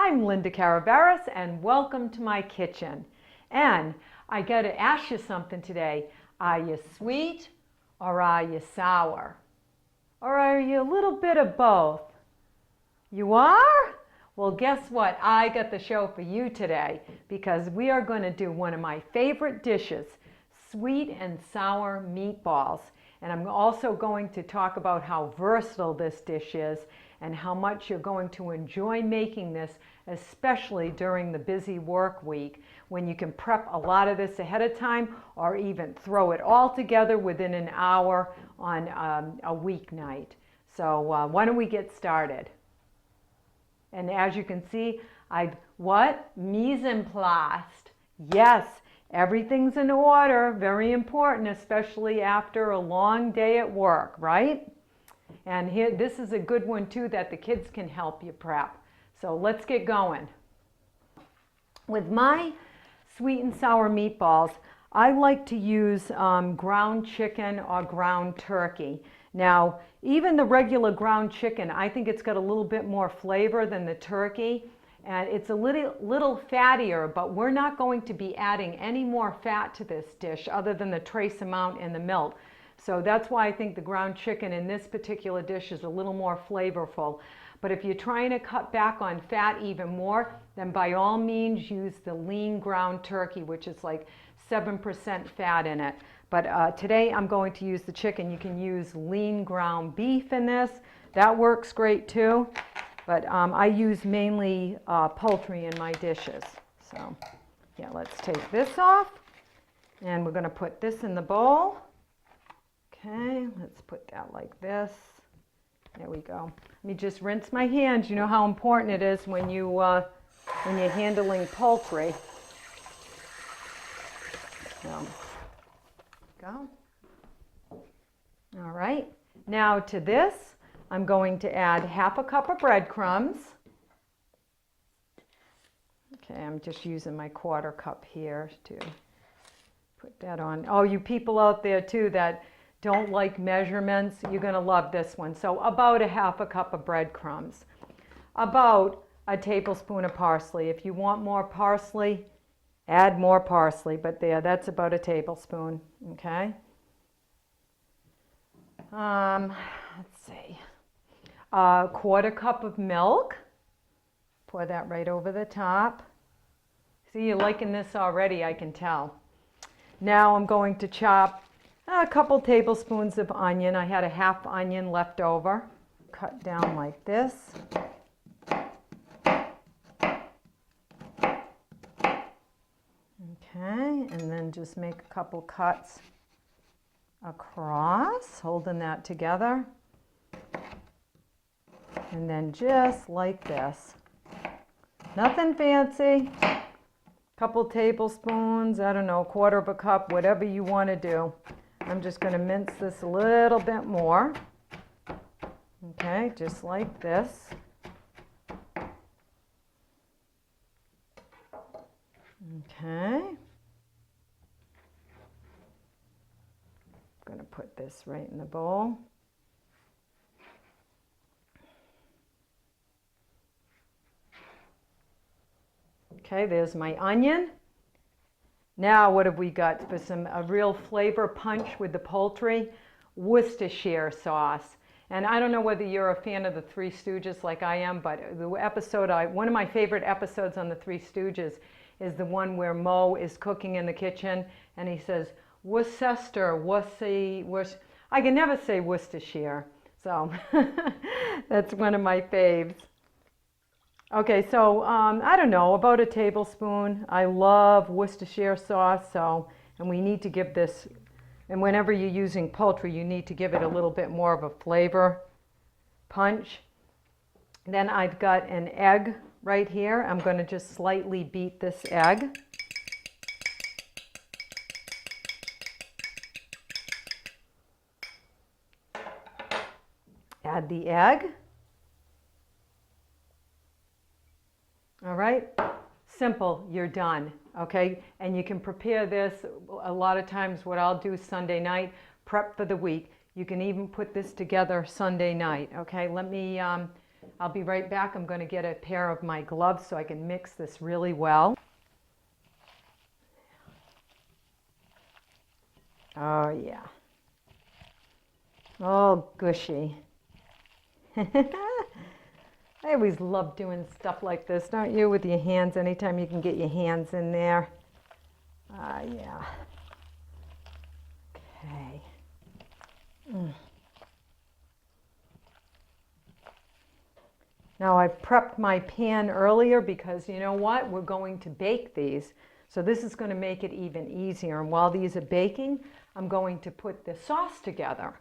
I'm Linda Karaberis, and welcome to my kitchen. And I got to ask you something today. Are you sweet or are you sour? Or are you a little bit of both? You are? Well, guess what? I got the show for you today because we are going to do one of my favorite dishes, sweet and sour meatballs. And I'm also going to talk about how versatile this dish is and how much you're going to enjoy making this, especially during the busy work week when you can prep a lot of this ahead of time or even throw it all together within an hour on a weeknight. So why don't we get started? And as you can see, mise en place. Yes, everything's in order, very important, especially after a long day at work, right? And here, this is a good one too that the kids can help you prep. So let's get going. With my sweet and sour meatballs, I like to use ground chicken or ground turkey. Now, even the regular ground chicken, I think it's got a little bit more flavor than the turkey. And it's a little fattier, but we're not going to be adding any more fat to this dish other than the trace amount in the milk. So that's why I think the ground chicken in this particular dish is a little more flavorful. But if you're trying to cut back on fat even more, then by all means use the lean ground turkey, which is like 7% fat in it. But today I'm going to use the chicken. You can use lean ground beef in this. That works great too. But I use mainly poultry in my dishes. So yeah, let's take this off. And we're going to put this in the bowl. Okay, let's put that like this. There we go. Let me just rinse my hands. You know how important it is when you're handling poultry. So, go. All right. Now to this, I'm going to add half a cup of breadcrumbs. Okay, I'm just using my quarter cup here to put that on. Oh, you people out there too that don't like measurements, you're going to love this one. So about a half a cup of breadcrumbs. About a tablespoon of parsley. If you want more parsley, add more parsley, but that's about a tablespoon, okay? Let's see. A quarter cup of milk. Pour that right over the top. See, you're liking this already, I can tell. Now I'm going to chop a couple tablespoons of onion. I had a half onion left over. Cut down like this. Okay, and then just make a couple cuts across, holding that together. And then just like this. Nothing fancy. Couple tablespoons, I don't know, quarter of a cup, whatever you want to do. I'm just going to mince this a little bit more. Okay, just like this. Okay. I'm going to put this right in the bowl. Okay, there's my onion. Now what have we got for a real flavor punch with the poultry? Worcestershire sauce. And I don't know whether you're a fan of the Three Stooges like I am, but the episode, one of my favorite episodes on the Three Stooges is the one where Moe is cooking in the kitchen and he says, Worcester, I can never say Worcestershire. So that's one of my faves. Okay, so I don't know, about a tablespoon. I love Worcestershire sauce, and we need to give this, and whenever you're using poultry, you need to give it a little bit more of a flavor punch. Then I've got an egg right here. I'm going to just slightly beat this egg. Add the egg. All right, simple, you're done, okay? And you can prepare this, a lot of times what I'll do Sunday night, prep for the week. You can even put this together Sunday night, okay? Let me I'll be right back. I'm going to get a pair of my gloves so I can mix this really well. Oh yeah. Oh, gushy. I always love doing stuff like this, don't you, with your hands, anytime you can get your hands in there. Yeah. Okay. Now I've prepped my pan earlier because you know what? We're going to bake these. So this is going to make it even easier. And while these are baking, I'm going to put the sauce together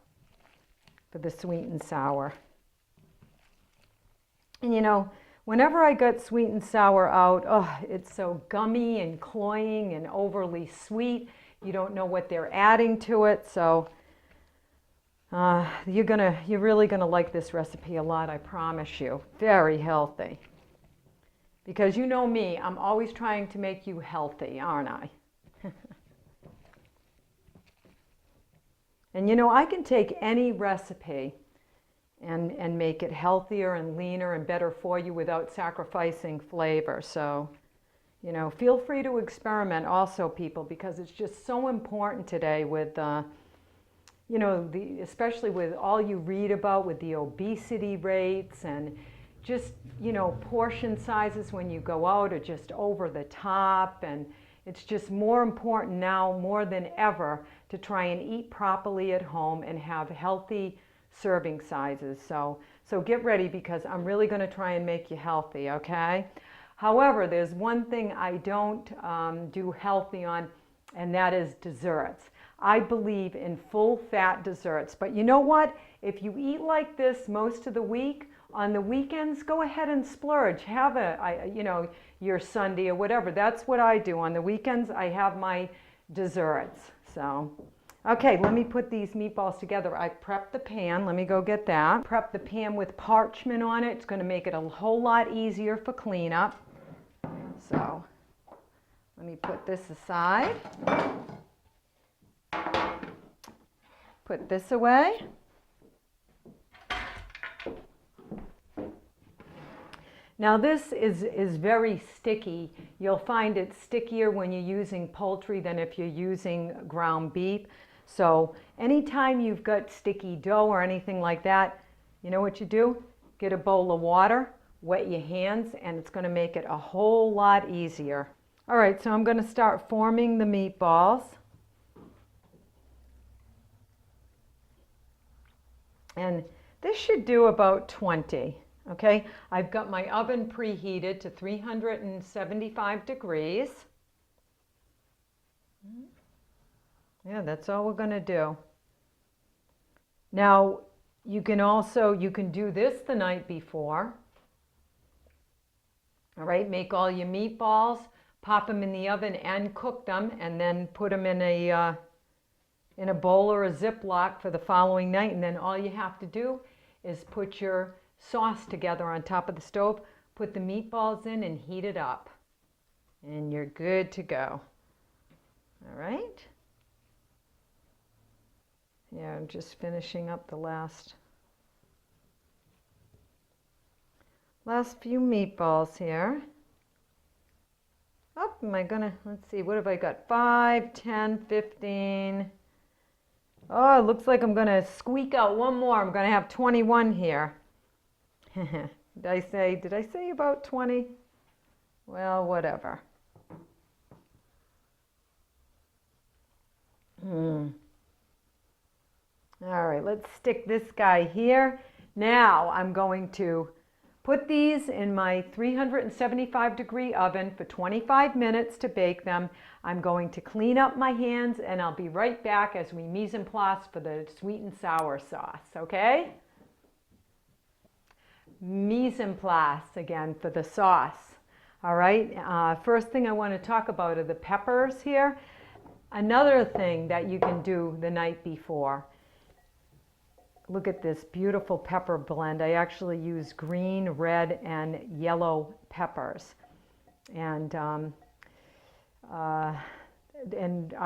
for the sweet and sour. And you know, whenever I get sweet and sour out, oh, it's so gummy and cloying and overly sweet. You don't know what they're adding to it. So you're really gonna like this recipe a lot, I promise you. Very healthy. Because you know me, I'm always trying to make you healthy, aren't I? And you know, I can take any recipe and make it healthier and leaner and better for you without sacrificing flavor. So, you know, feel free to experiment also, people, because it's just so important today with, you know, especially with all you read about with the obesity rates and just, you know, portion sizes when you go out are just over the top. And it's just more important now more than ever to try and eat properly at home and have healthy serving sizes. So get ready because I'm really going to try and make you healthy, okay? However, there's one thing I don't do healthy on, and that is desserts. I believe in full-fat desserts, but you know what? If you eat like this most of the week, on the weekends, go ahead and splurge. Have you know, your sundae or whatever. That's what I do. On the weekends, I have my desserts. So, okay, let me put these meatballs together. I prepped the pan. Let me go get that. Prep the pan with parchment on it. It's going to make it a whole lot easier for cleanup. So, let me put this aside. Put this away. Now this is very sticky. You'll find it stickier when you're using poultry than if you're using ground beef. So anytime you've got sticky dough or anything like that, you know what you do? Get a bowl of water, wet your hands, and it's going to make it a whole lot easier. All right, so I'm going to start forming the meatballs. And this should do about 20. Okay, I've got my oven preheated to 375 degrees. Yeah, that's all we're going to do. Now, you can do this the night before. All right, make all your meatballs, pop them in the oven and cook them, and then put them in a bowl or a Ziploc for the following night. And then all you have to do is put your sauce together on top of the stove, put the meatballs in and heat it up. And you're good to go. All right. Yeah, I'm just finishing up the last few meatballs here. Oh, am I gonna, let's see, what have I got? 5, 10, 15. Oh, it looks like I'm gonna squeak out one more. I'm gonna have 21 here. Did I say about 20? Well, whatever. All right, let's stick this guy here. Now I'm going to put these in my 375 degree oven for 25 minutes to bake them. I'm going to clean up my hands and I'll be right back as we mise en place for the sweet and sour sauce, okay? Mise en place again for the sauce. All right, first thing I want to talk about are the peppers here. Another thing that you can do the night before. Look at this beautiful pepper blend. I actually use green, red, and yellow peppers. And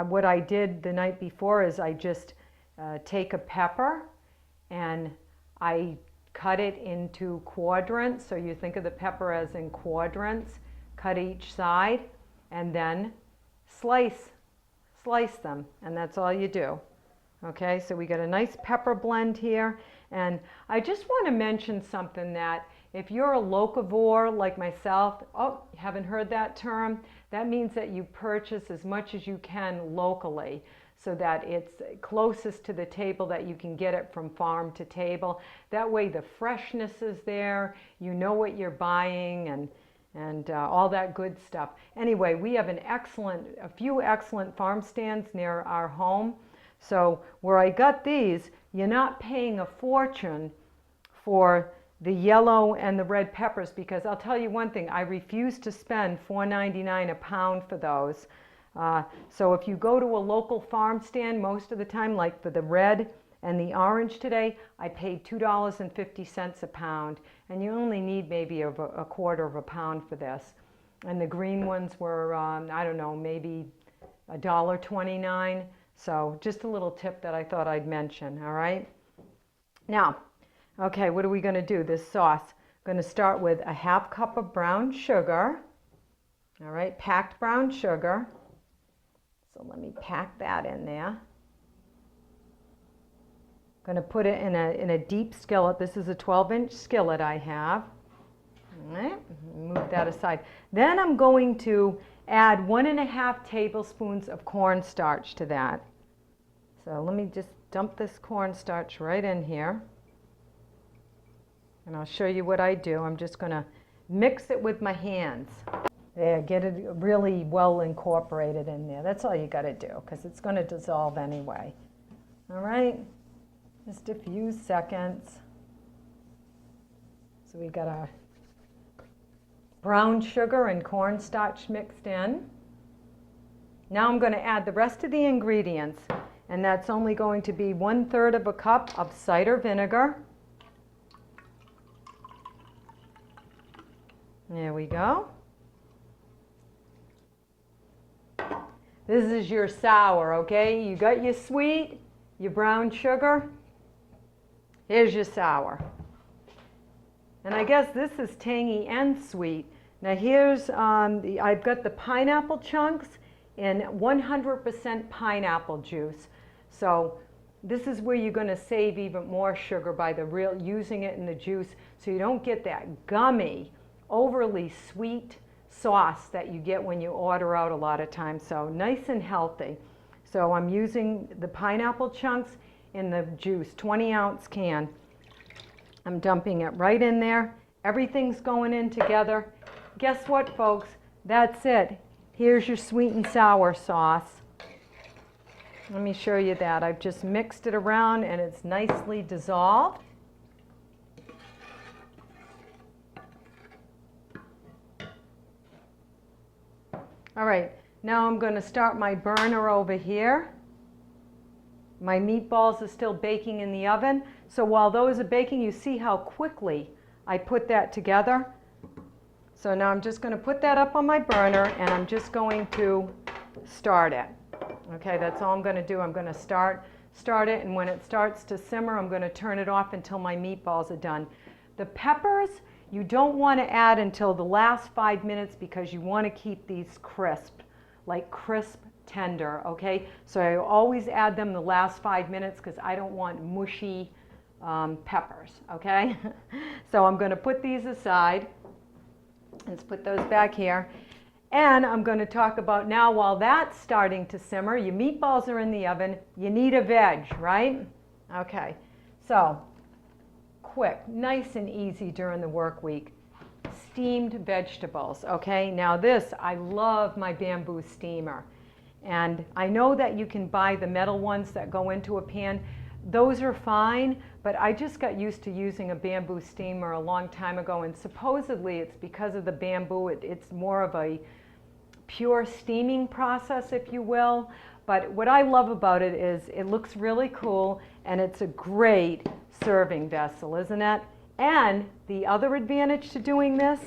what I did the night before is I just take a pepper and I cut it into quadrants. So you think of the pepper as in quadrants, cut each side, and then slice them, and that's all you do. Okay, so we got a nice pepper blend here, and I just want to mention something that if you're a locavore like myself, oh, you haven't heard that term? That means that you purchase as much as you can locally so that it's closest to the table that you can get it from farm to table. That way the freshness is there, you know what you're buying, and all that good stuff. Anyway, we have a few excellent farm stands near our home. So where I got these, you're not paying a fortune for the yellow and the red peppers, because I'll tell you one thing, I refuse to spend $4.99 a pound for those. So if you go to a local farm stand, most of the time, like for the red and the orange today, I paid $2.50 a pound, and you only need maybe a quarter of a pound for this. And the green ones were, I don't know, maybe $1.29. So just a little tip that I thought I'd mention, all right? Now, okay, what are we going to do? This sauce, I'm going to start with a half cup of brown sugar, all right, packed brown sugar. So let me pack that in there. I'm going to put it in a deep skillet. This is a 12-inch skillet I have. All right, move that aside. Then I'm going to add 1.5 tablespoons of cornstarch to that. So let me just dump this cornstarch right in here. And I'll show you what I do. I'm just going to mix it with my hands. There, get it really well incorporated in there. That's all you got to do, because it's going to dissolve anyway. All right, just a few seconds. So we got our brown sugar and cornstarch mixed in. Now I'm going to add the rest of the ingredients, and that's only going to be 1/3 of a cup of cider vinegar. There we go. This is your sour, okay? You got your sweet, your brown sugar. Here's your sour. And I guess this is tangy and sweet. Now here's, I've got the pineapple chunks in 100% pineapple juice. So this is where you're going to save even more sugar by using it in the juice, so you don't get that gummy, overly sweet sauce that you get when you order out a lot of times. So nice and healthy. So I'm using the pineapple chunks in the juice, 20-ounce can. I'm dumping it right in there. Everything's going in together. Guess what, folks? That's it. Here's your sweet and sour sauce. Let me show you that. I've just mixed it around and it's nicely dissolved. All right, now I'm going to start my burner over here. My meatballs are still baking in the oven. So while those are baking, you see how quickly I put that together. So now I'm just going to put that up on my burner and I'm just going to start it. Okay, that's all I'm going to do. I'm going to start it, and when it starts to simmer, I'm going to turn it off until my meatballs are done. The peppers, you don't want to add until the last 5 minutes because you want to keep these crisp, like crisp tender, okay? So I always add them the last 5 minutes because I don't want mushy peppers, okay? So I'm going to put these aside. Let's put those back here. And I'm going to talk about now, while that's starting to simmer, your meatballs are in the oven, you need a veg, right? Okay, so quick, nice and easy during the work week. Steamed vegetables, okay? Now this, I love my bamboo steamer. And I know that you can buy the metal ones that go into a pan. Those are fine, but I just got used to using a bamboo steamer a long time ago, and supposedly it's because of the bamboo, it's more of a pure steaming process, if you will. But what I love about it is it looks really cool, and it's a great serving vessel, isn't it? And the other advantage to doing this,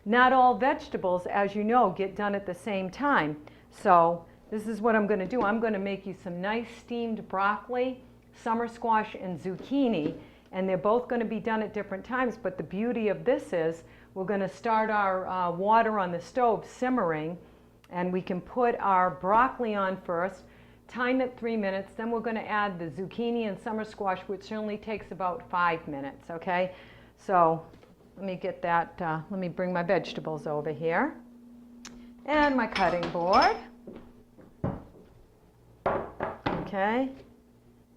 not all vegetables, as you know, get done at the same time. So this is what I'm going to do. I'm going to make you some nice steamed broccoli, summer squash, and zucchini. and they're both going to be done at different times, but the beauty of this is we're going to start our water on the stove simmering, and we can put our broccoli on first, time it 3 minutes, then we're going to add the zucchini and summer squash, which only takes about 5 minutes, okay? So let me get that, let me bring my vegetables over here, and my cutting board. Okay,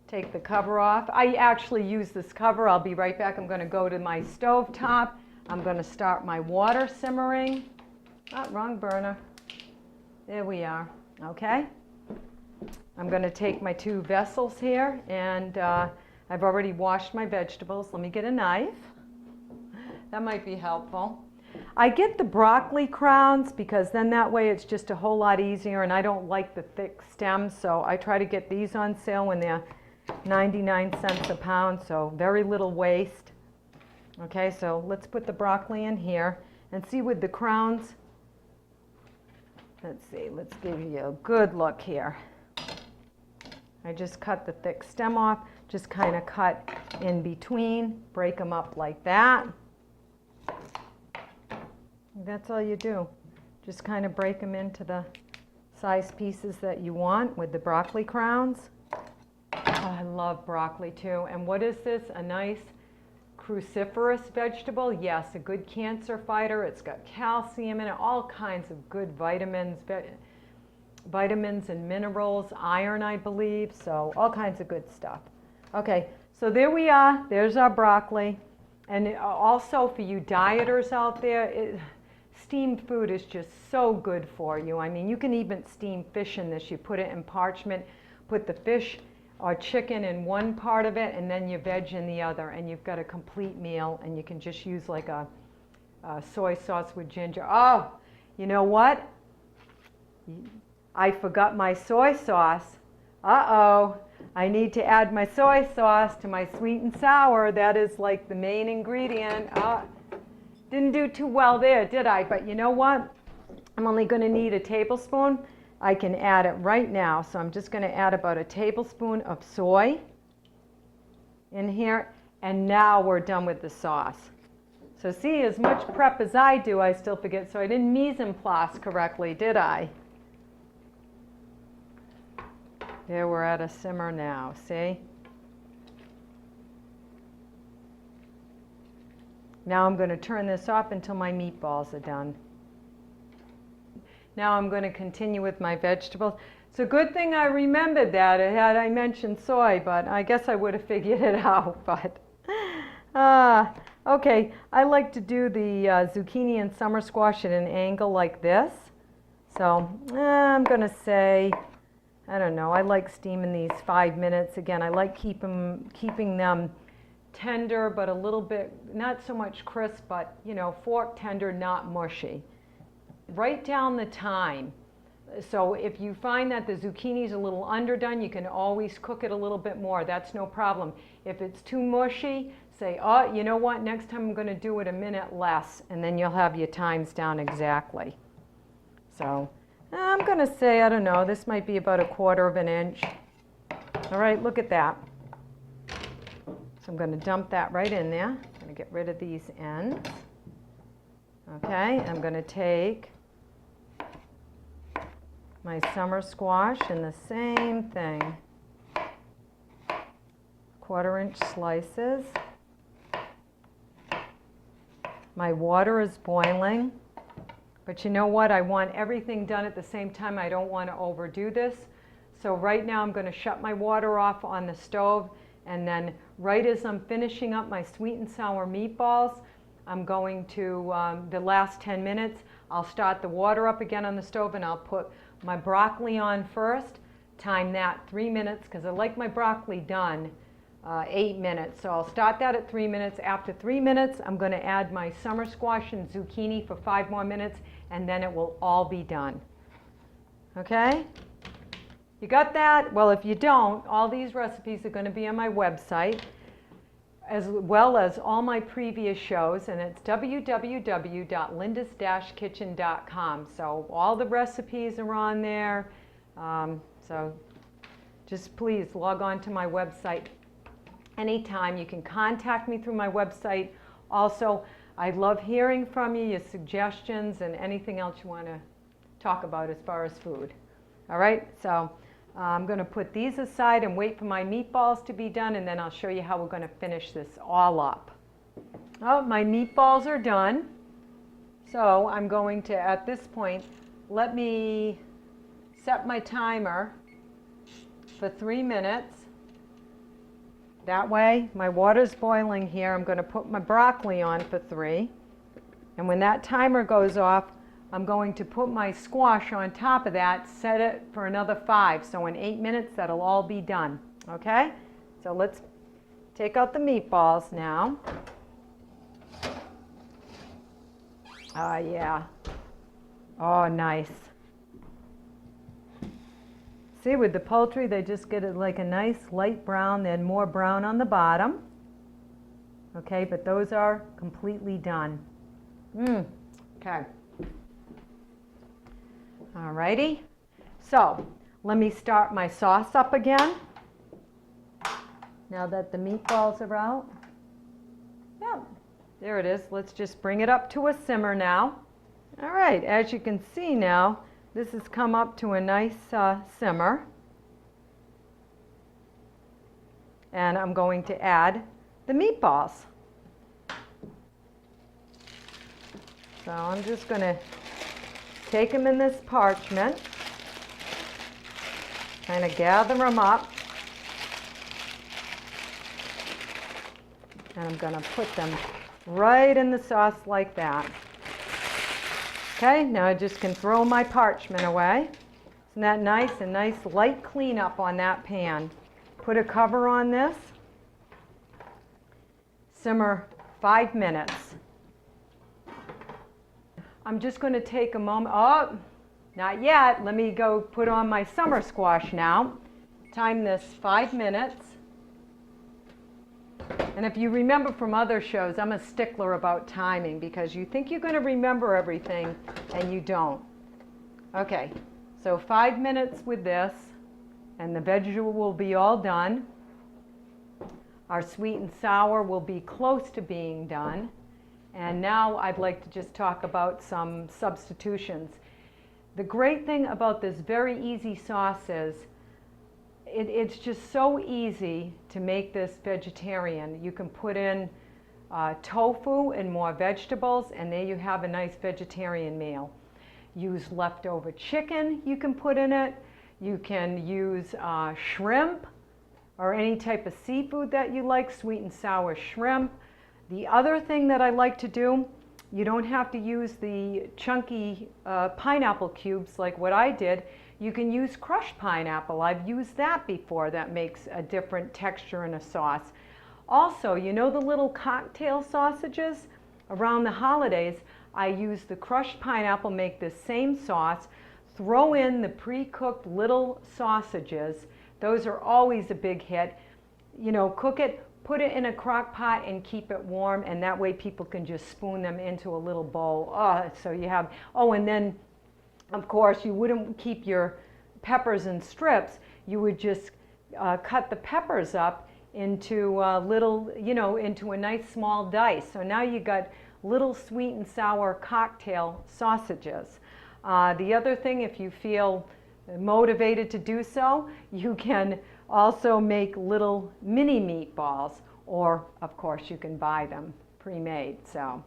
take the cover off. I actually use this cover. I'll be right back. I'm going to go to my stove top. I'm going to start my water simmering. Oh, wrong burner. There we are. Okay. I'm going to take my 2 vessels here, and I've already washed my vegetables. Let me get a knife. That might be helpful. I get the broccoli crowns because then that way it's just a whole lot easier, and I don't like the thick stems, so I try to get these on sale when they're 99 cents a pound, so very little waste. Okay, so let's put the broccoli in here and see with the crowns. Let's see, let's give you a good look here. I just cut the thick stem off, just kind of cut in between, break them up like that. That's all you do. Just kind of break them into the size pieces that you want with the broccoli crowns. Oh, I love broccoli too. And what is this? A nice cruciferous vegetable? Yes, a good cancer fighter. It's got calcium in it, all kinds of good vitamins, vitamins and minerals, iron, I believe, so all kinds of good stuff. Okay, so there we are. There's our broccoli. And also for you dieters out there, steamed food is just so good for you. I mean, you can even steam fish in this. You put it in parchment, put the fish or chicken in one part of it, and then your veg in the other, and you've got a complete meal, and you can just use like a soy sauce with ginger. Oh, you know what? I forgot my soy sauce. Uh-oh. I need to add my soy sauce to my sweet and sour. That is like the main ingredient. Didn't do too well there, did I? But you know what? I'm only going to need a tablespoon. I can add it right now. So I'm just going to add about a tablespoon of soy in here. And now we're done with the sauce. So see, as much prep as I do, I still forget. So I didn't mise en place correctly, did I? There, we're at a simmer now, see? Now I'm going to turn this off until my meatballs are done. Now I'm going to continue with my vegetables. It's a good thing I remembered that. Had I mentioned soy, but I guess I would have figured it out. But okay, I like to do the zucchini and summer squash at an angle like this. So I'm going to say, I don't know, I like steaming these 5 minutes. Again, I like keeping them tender, but a little bit, not so much crisp, but, you know, fork tender, not mushy. Write down the time. So if you find that the zucchini's a little underdone, you can always cook it a little bit more. That's no problem. If it's too mushy, say, oh, you know what, next time I'm going to do it a minute less, and then you'll have your times down exactly. So I'm going to say, I don't know, this might be about 1/4 of an inch. All right, look at that. So I'm going to dump that right in there. I'm going to get rid of these ends. Okay, I'm going to take my summer squash and the same thing. 1/4 inch slices. My water is boiling. But you know what? I want everything done at the same time. I don't want to overdo this. So right now I'm going to shut my water off on the stove, and then right as I'm finishing up my sweet and sour meatballs, I'm going to, the last 10 minutes, I'll start the water up again on the stove, and I'll put my broccoli on first, time that 3 minutes, because I like my broccoli done 8 minutes. So I'll start that at 3 minutes. After 3 minutes, I'm going to add my summer squash and zucchini for 5 more minutes, and then it will all be done. Okay? You got that? Well, if you don't, all these recipes are going to be on my website, as well as all my previous shows, and it's www.lindas-kitchen.com. So all the recipes are on there. So just please log on to my website anytime. You can contact me through my website. Also, I love hearing from you, your suggestions, and anything else you want to talk about as far as food. All right, so I'm going to put these aside and wait for my meatballs to be done, and then I'll show you how we're going to finish this all up. Oh, my meatballs are done. So I'm going to, at this point, let me set my timer for 3 minutes. That way, my water's boiling here. I'm going to put my broccoli on for 3. And when that timer goes off, I'm going to put my squash on top of that, set it for another 5. So in 8 minutes, that'll all be done. Okay? So let's take out the meatballs now. Yeah. Oh, nice. See, with the poultry, they just get it like a nice light brown, then more brown on the bottom. Okay, but those are completely done. Okay. Alrighty. So, let me start my sauce up again. Now that the meatballs are out. Yep. There it is. Let's just bring it up to a simmer now. All right, as you can see now, this has come up to a nice simmer. And I'm going to add the meatballs. So I'm just going to take them in this parchment, kind of gather them up. And I'm going to put them right in the sauce like that. Okay, now I just can throw my parchment away. Isn't that nice? A nice light cleanup on that pan. Put a cover on this. Simmer 5 minutes. I'm just going to take a moment. Oh, not yet. Let me go put on my summer squash now. Time this 5 minutes. And if you remember from other shows, I'm a stickler about timing because you think you're going to remember everything and you don't. Okay, so 5 minutes with this and the vegetable will be all done. Our sweet and sour will be close to being done. And now I'd like to just talk about some substitutions. The great thing about this very easy sauce is it's just so easy to make this vegetarian. You can put in tofu and more vegetables, and there you have a nice vegetarian meal. Use leftover chicken you can put in it. You can use shrimp or any type of seafood that you like, sweet and sour shrimp. The other thing that I like to do, you don't have to use the chunky pineapple cubes like what I did. You can use crushed pineapple. I've used that before. That makes a different texture in a sauce. Also, you know the little cocktail sausages? Around the holidays, I use the crushed pineapple, make the same sauce, throw in the pre-cooked little sausages. Those are always a big hit. You know, cook it, put it in a crock pot and keep it warm, and that way people can just spoon them into a little bowl. Oh, so you have, oh, and then of course, you wouldn't keep your peppers in strips. You would just cut the peppers up into little, you know, into a nice small dice. So now you got little sweet and sour cocktail sausages. The other thing, if you feel motivated to do so, you can also make little mini meatballs, or of course you can buy them pre-made. So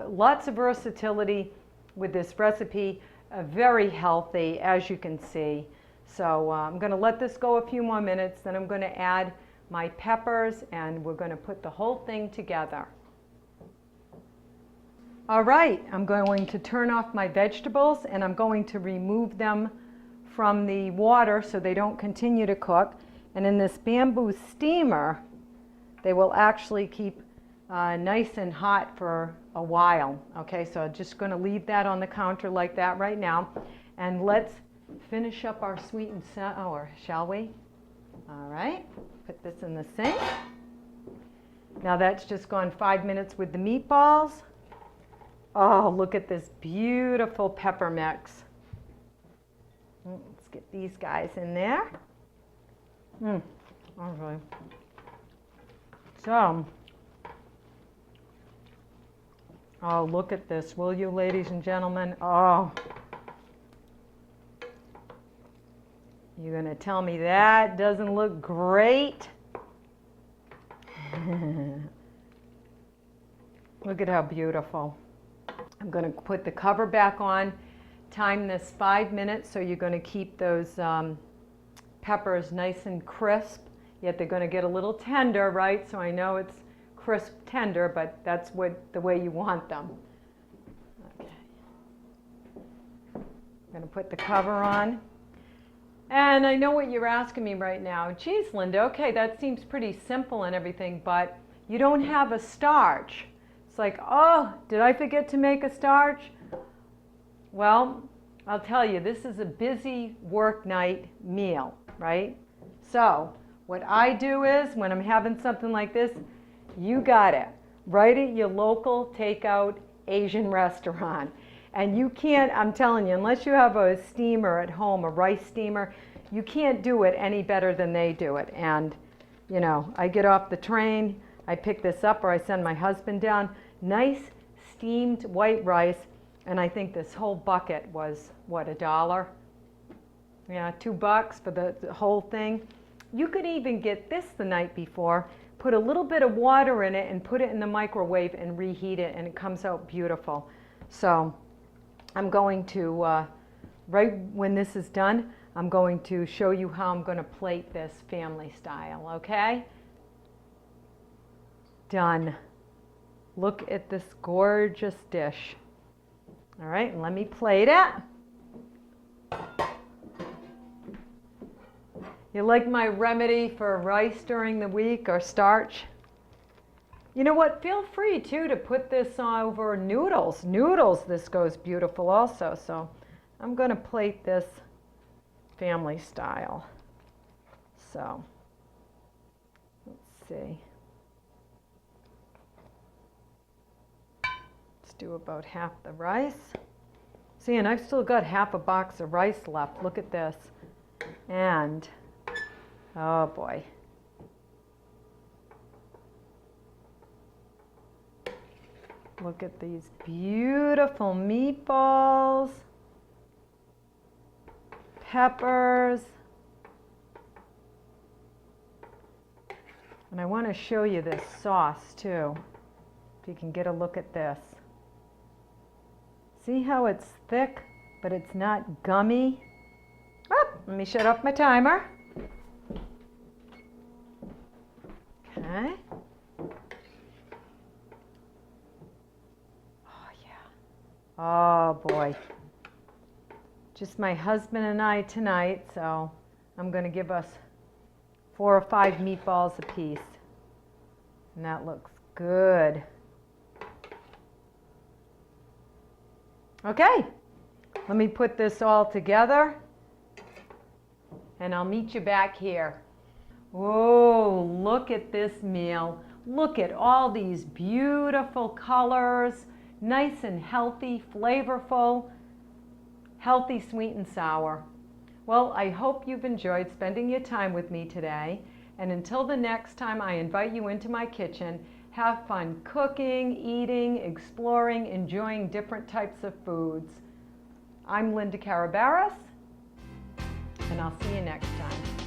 lots of versatility with this recipe. Very healthy, as you can see. So I'm going to let this go a few more minutes, then I'm going to add my peppers and we're going to put the whole thing together. All right, I'm going to turn off my vegetables and I'm going to remove them from the water so they don't continue to cook. And in this bamboo steamer, they will actually keep nice and hot for a while. Okay, so I'm just going to leave that on the counter like that right now. And let's finish up our sweet and sour, shall we? All right, put this in the sink. Now that's just gone 5 minutes with the meatballs. Oh, look at this beautiful pepper mix. Let's get these guys in there. All right. So, oh, look at this, will you, ladies and gentlemen? Oh, you're going to tell me that doesn't look great? Look at how beautiful. I'm going to put the cover back on, time this 5 minutes, so you're going to keep those peppers nice and crisp, yet they're going to get a little tender, right? So I know it's crisp tender, but that's the way you want them. Okay. I'm going to put the cover on. And I know what you're asking me right now. Geez, Linda, okay, that seems pretty simple and everything, but you don't have a starch. It's like, oh, did I forget to make a starch? Well, I'll tell you, this is a busy work night meal, right? So what I do is, when I'm having something like this, you got it. Right at your local takeout Asian restaurant. And you can't, I'm telling you, unless you have a steamer at home, a rice steamer, you can't do it any better than they do it. And, you know, I get off the train, I pick this up, or I send my husband down. Nice steamed white rice, and I think this whole bucket was, what, $1? Yeah, $2 for the whole thing. You could even get this the night before, put a little bit of water in it and put it in the microwave and reheat it, and it comes out beautiful. So I'm going to, right when this is done, I'm going to show you how I'm going to plate this family style, okay? Done. Look at this gorgeous dish. All right, and let me plate it. You like my remedy for rice during the week or starch? You know what? Feel free too to put this over noodles. Noodles, this goes beautiful also. So I'm going to plate this family style. So let's see. Let's do about half the rice. See, and I've still got half a box of rice left. Look at this. And oh boy. Look at these beautiful meatballs, peppers. And I want to show you this sauce too, if you can get a look at this. See how it's thick, but it's not gummy? Oh, let me shut off my timer. Okay. Oh, yeah. Oh, boy. Just my husband and I tonight, so I'm going to give us 4 or 5 meatballs apiece. And that looks good. Okay, let me put this all together, and I'll meet you back here. Whoa, look at this meal. Look at all these beautiful colors, nice and healthy, flavorful, healthy, sweet and sour. Well, I hope you've enjoyed spending your time with me today, and until the next time I invite you into my kitchen, have fun cooking, eating, exploring, enjoying different types of foods. I'm Linda Karaberis, and I'll see you next time.